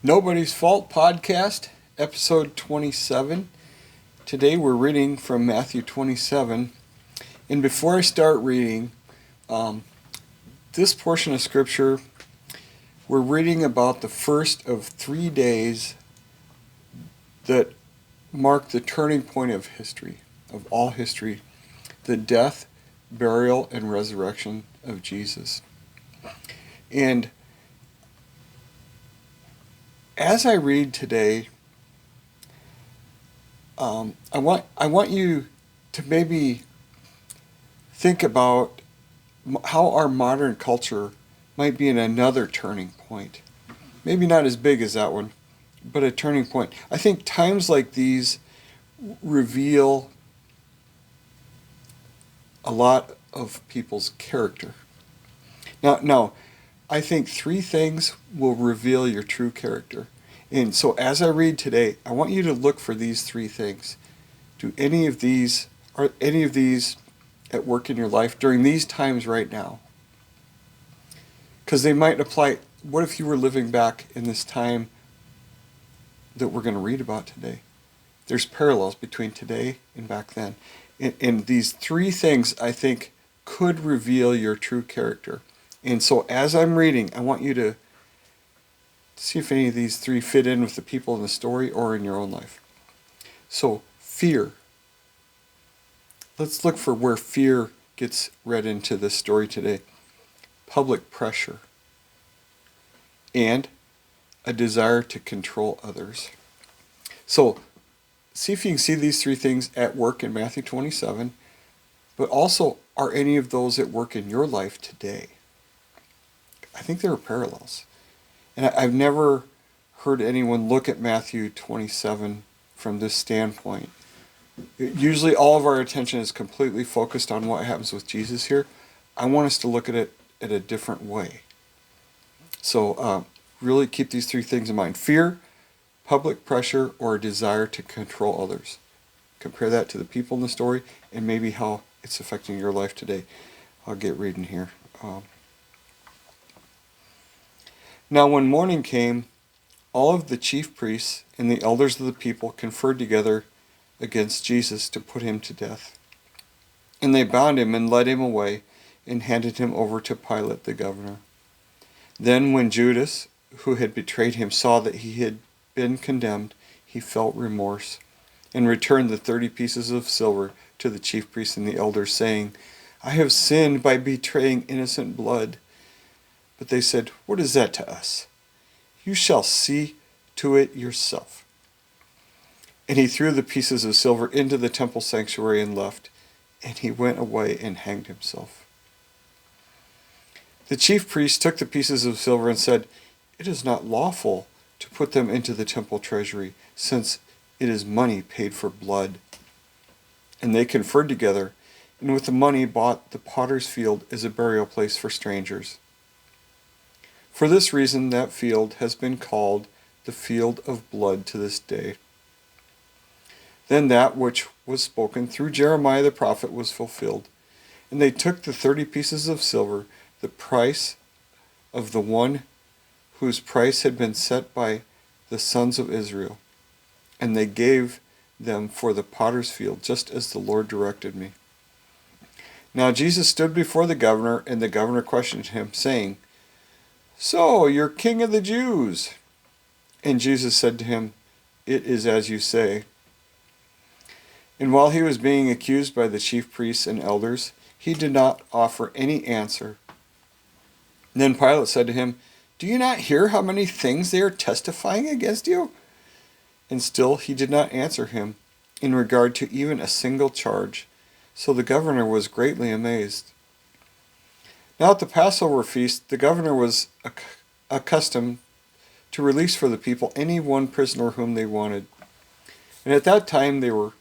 Nobody's Fault Podcast, episode 27. Today we're reading from Matthew 27. And before I start reading, this portion of Scripture, we're reading about the first of 3 days that mark the turning point of history, of all history, the death, burial, and resurrection of Jesus. And as I read today, I want you to maybe think about how our modern culture might be in another turning point. Maybe not as big as that one, but a turning point. I think times like these reveal a lot of people's character. Now, I think 3 things will reveal your true character. And so as I read today, I want you to look for these 3 things. Are any of these at work in your life during these times right now? Because they might apply. What if you were living back in this time that we're going to read about today? There's parallels between today and back then. And these 3 things, I think, could reveal your true character. And so as I'm reading, I want you to see if any of these 3 fit in with the people in the story or in your own life. So, fear. Let's look for where fear gets read into this story today. Public pressure. And a desire to control others. So, see if you can see these 3 things at work in Matthew 27. But also, are any of those at work in your life today? I think there are parallels. And I've never heard anyone look at Matthew 27 from this standpoint. Usually all of our attention is completely focused on what happens with Jesus here. I want us to look at it in a different way. So really keep these 3 things in mind. Fear, public pressure, or a desire to control others. Compare that to the people in the story and maybe how it's affecting your life today. I'll get reading here. Now when morning came, all of the chief priests and the elders of the people conferred together against Jesus to put him to death. And they bound him and led him away and handed him over to Pilate the governor. Then when Judas, who had betrayed him, saw that he had been condemned, he felt remorse and returned the 30 pieces of silver to the chief priests and the elders, saying, "I have sinned by betraying innocent blood." But they said, "What is that to us? You shall see to it yourself." And he threw the pieces of silver into the temple sanctuary and left, and he went away and hanged himself. The chief priests took the pieces of silver and said, "It is not lawful to put them into the temple treasury, since it is money paid for blood." And they conferred together, and with the money bought the potter's field as a burial place for strangers. For this reason, that field has been called the field of blood to this day. Then that which was spoken through Jeremiah the prophet was fulfilled. And they took the 30 pieces of silver, the price of the one whose price had been set by the sons of Israel, and they gave them for the potter's field, just as the Lord directed me. Now Jesus stood before the governor, and the governor questioned him, saying, "So, you're king of the Jews?" And Jesus said to him, "It is as you say." And while he was being accused by the chief priests and elders, he did not offer any answer. Then Pilate said to him, "Do you not hear how many things they are testifying against you?" And still he did not answer him in regard to even a single charge. So the governor was greatly amazed. Now at the Passover feast, the governor was accustomed to release for the people any one prisoner whom they wanted. And at that time they were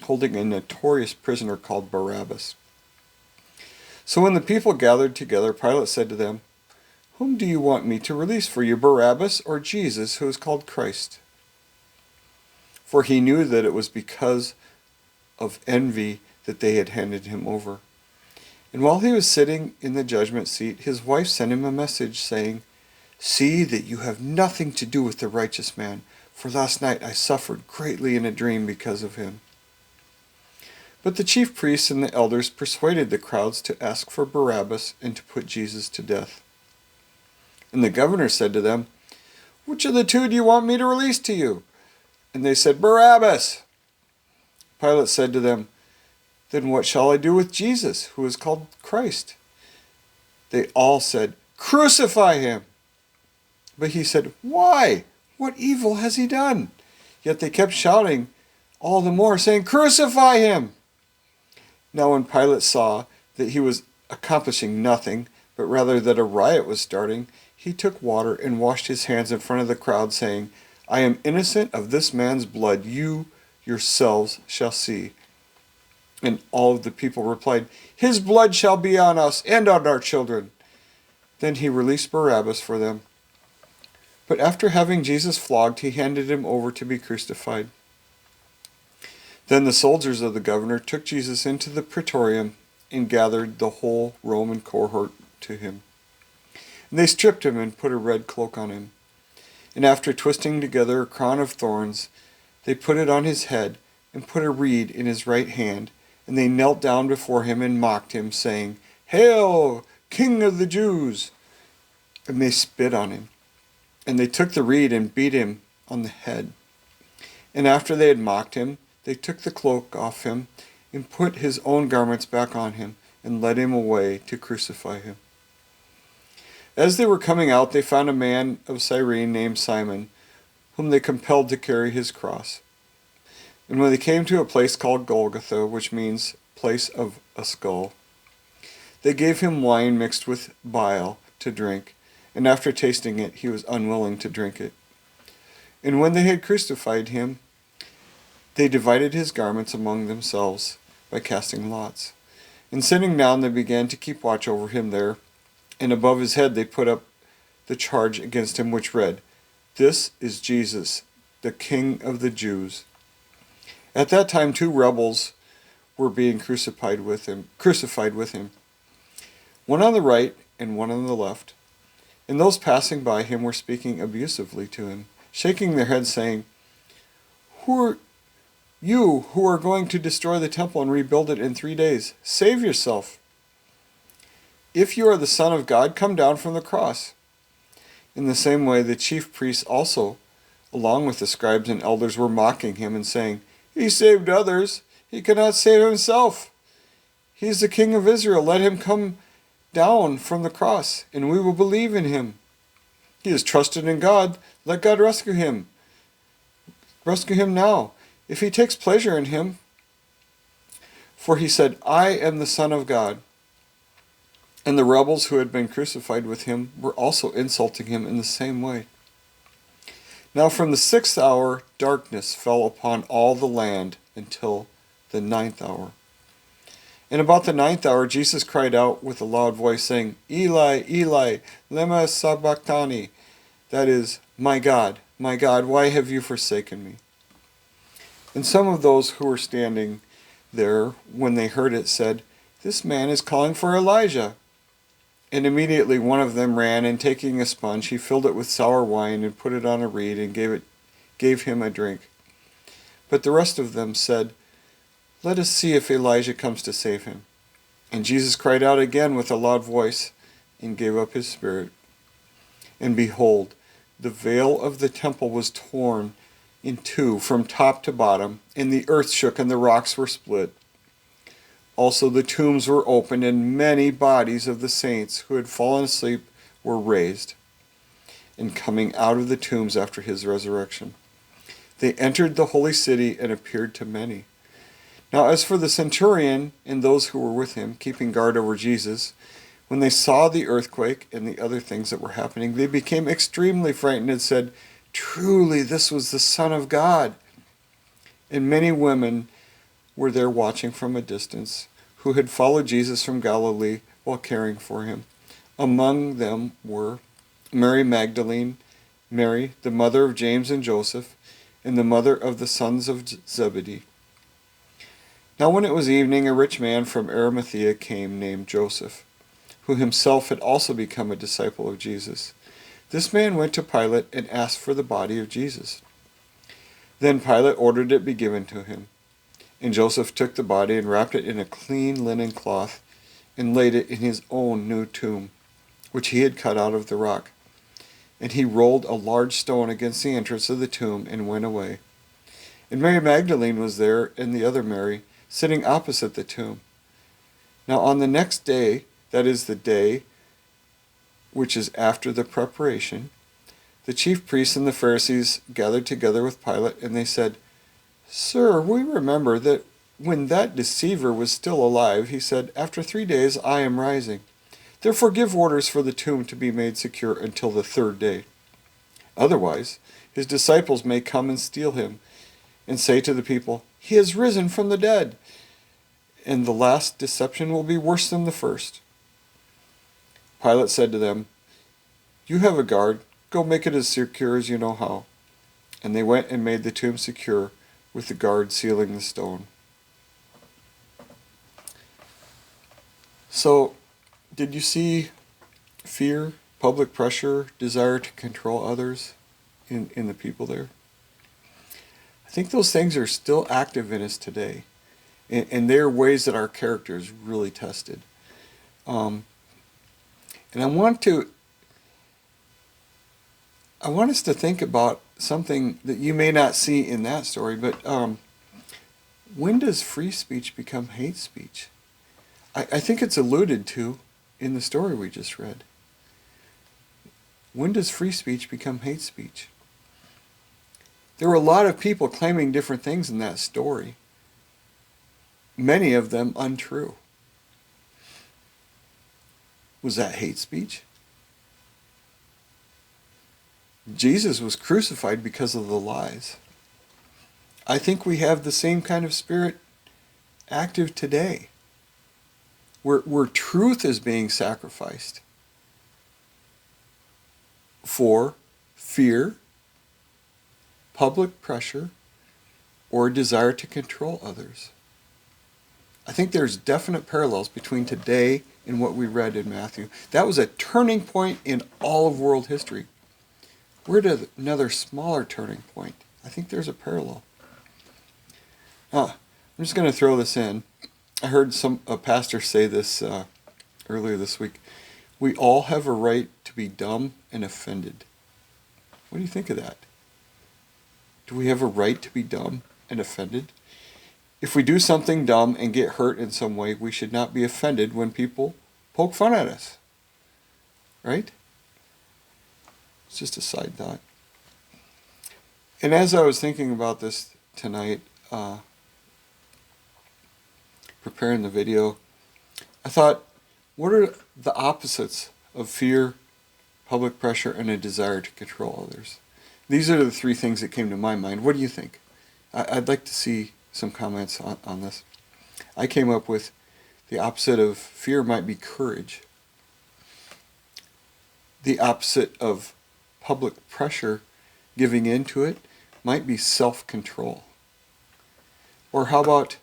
holding a notorious prisoner called Barabbas. So when the people gathered together, Pilate said to them, "Whom do you want me to release for you, Barabbas or Jesus, who is called Christ?" For he knew that it was because of envy that they had handed him over. And while he was sitting in the judgment seat, his wife sent him a message saying, See that you have nothing to do with the righteous man, for last night I suffered greatly in a dream because of him." But the chief priests and the elders persuaded the crowds to ask for Barabbas and to put Jesus to death. And the governor said to them, "Which of the two do you want me to release to you?" And they said, "Barabbas." Pilate said to them, "Then what shall I do with Jesus, who is called Christ?" They all said, "Crucify him." But he said, "Why? What evil has he done?" Yet they kept shouting all the more, saying, "Crucify him." Now when Pilate saw that he was accomplishing nothing, but rather that a riot was starting, he took water and washed his hands in front of the crowd, saying, "I am innocent of this man's blood. You yourselves shall see." And all of the people replied, "His blood shall be on us and on our children." Then he released Barabbas for them. But after having Jesus flogged, he handed him over to be crucified. Then the soldiers of the governor took Jesus into the praetorium and gathered the whole Roman cohort to him. And they stripped him and put a red cloak on him. And after twisting together a crown of thorns, they put it on his head and put a reed in his right hand. And they knelt down before him and mocked him, saying, "Hail, King of the Jews!" And they spit on him. And they took the reed and beat him on the head. And after they had mocked him, they took the cloak off him and put his own garments back on him and led him away to crucify him. As they were coming out, they found a man of Cyrene named Simon, whom they compelled to carry his cross. And when they came to a place called Golgotha, which means place of a skull, they gave him wine mixed with bile to drink, and after tasting it, he was unwilling to drink it. And when they had crucified him, they divided his garments among themselves by casting lots. And sitting down, they began to keep watch over him there, and above his head they put up the charge against him, which read, "This is Jesus, the King of the Jews." At that time 2 rebels were being crucified with him, one on the right and one on the left. And those passing by him were speaking abusively to him, shaking their heads, saying, "Who are you who are going to destroy the temple and rebuild it in 3 days? Save yourself. If you are the Son of God, come down from the cross." In the same way, the chief priests also, along with the scribes and elders, were mocking him and saying, "He saved others. He cannot save himself. He is the King of Israel. Let him come down from the cross, and we will believe in him. He has trusted in God. Let God rescue him. Rescue him now, if he takes pleasure in him." For he said, "I am the Son of God." And the rebels who had been crucified with him were also insulting him in the same way. Now from the 6th hour, darkness fell upon all the land until the 9th hour. And about the 9th hour, Jesus cried out with a loud voice, saying, "Eli, Eli, lema sabachthani?" That is, my God, why have you forsaken me?" And some of those who were standing there, when they heard it, said, "This man is calling for Elijah." And immediately one of them ran, and taking a sponge, he filled it with sour wine and put it on a reed and gave him a drink. But the rest of them said, "Let us see if Elijah comes to save him." And Jesus cried out again with a loud voice and gave up his spirit. And behold, the veil of the temple was torn in two from top to bottom, and the earth shook and the rocks were split. Also the tombs were opened, and many bodies of the saints who had fallen asleep were raised. And coming out of the tombs after his resurrection, they entered the holy city and appeared to many. Now as for the centurion and those who were with him, keeping guard over Jesus, when they saw the earthquake and the other things that were happening, they became extremely frightened and said, "Truly this was the Son of God." And many women were there watching from a distance, who had followed Jesus from Galilee while caring for him. Among them were Mary Magdalene, Mary, the mother of James and Joseph, and the mother of the sons of Zebedee. Now when it was evening, a rich man from Arimathea came, named Joseph, who himself had also become a disciple of Jesus. This man went to Pilate and asked for the body of Jesus. Then Pilate ordered it be given to him. And Joseph took the body and wrapped it in a clean linen cloth and laid it in his own new tomb, which he had cut out of the rock. And he rolled a large stone against the entrance of the tomb and went away. And Mary Magdalene was there, and the other Mary, sitting opposite the tomb. Now on the next day, that is the day which is after the preparation, the chief priests and the Pharisees gathered together with Pilate, and they said, "Sir, we remember that when that deceiver was still alive, he said, 'After 3 days I am rising.' Therefore give orders for the tomb to be made secure until the 3rd day. Otherwise, his disciples may come and steal him, and say to the people, 'He has risen from the dead.' And the last deception will be worse than the first." Pilate said to them, "You have a guard. Go make it as secure as you know how." And they went and made the tomb secure, with the guard sealing the stone. So, did you see fear, public pressure, desire to control others in the people there? I think those things are still active in us today. And they're ways that our character is really tested. And I want us to think about something that you may not see in that story, but when does free speech become hate speech? I think it's alluded to in the story we just read. When does free speech become hate speech? There were a lot of people claiming different things in that story, many of them untrue. Was that hate speech? Jesus was crucified because of the lies. I think we have the same kind of spirit active today, where truth is being sacrificed for fear, public pressure, or desire to control others. I think there's definite parallels between today and what we read in Matthew. That was a turning point in all of world history. We're at another smaller turning point. I think there's a parallel. I'm just going to throw this in. I heard a pastor say this earlier this week. We all have a right to be dumb and offended. What do you think of that? Do we have a right to be dumb and offended? If we do something dumb and get hurt in some way, we should not be offended when people poke fun at us. Right? It's just a side thought. And as I was thinking about this tonight, preparing the video, I thought, what are the opposites of fear, public pressure, and a desire to control others? These are the 3 things that came to my mind. What do you think? I'd like to see some comments on this. I came up with the opposite of fear might be courage. The opposite of public pressure, giving into it, might be self-control. Or how about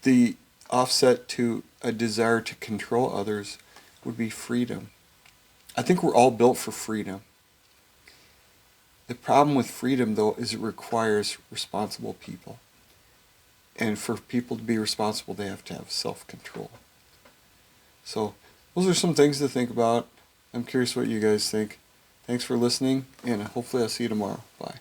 the offset to a desire to control others would be freedom. I think we're all built for freedom. The problem with freedom, though, is it requires responsible people. And for people to be responsible, they have to have self-control. So those are some things to think about. I'm curious what you guys think. Thanks for listening, and hopefully I'll see you tomorrow. Bye.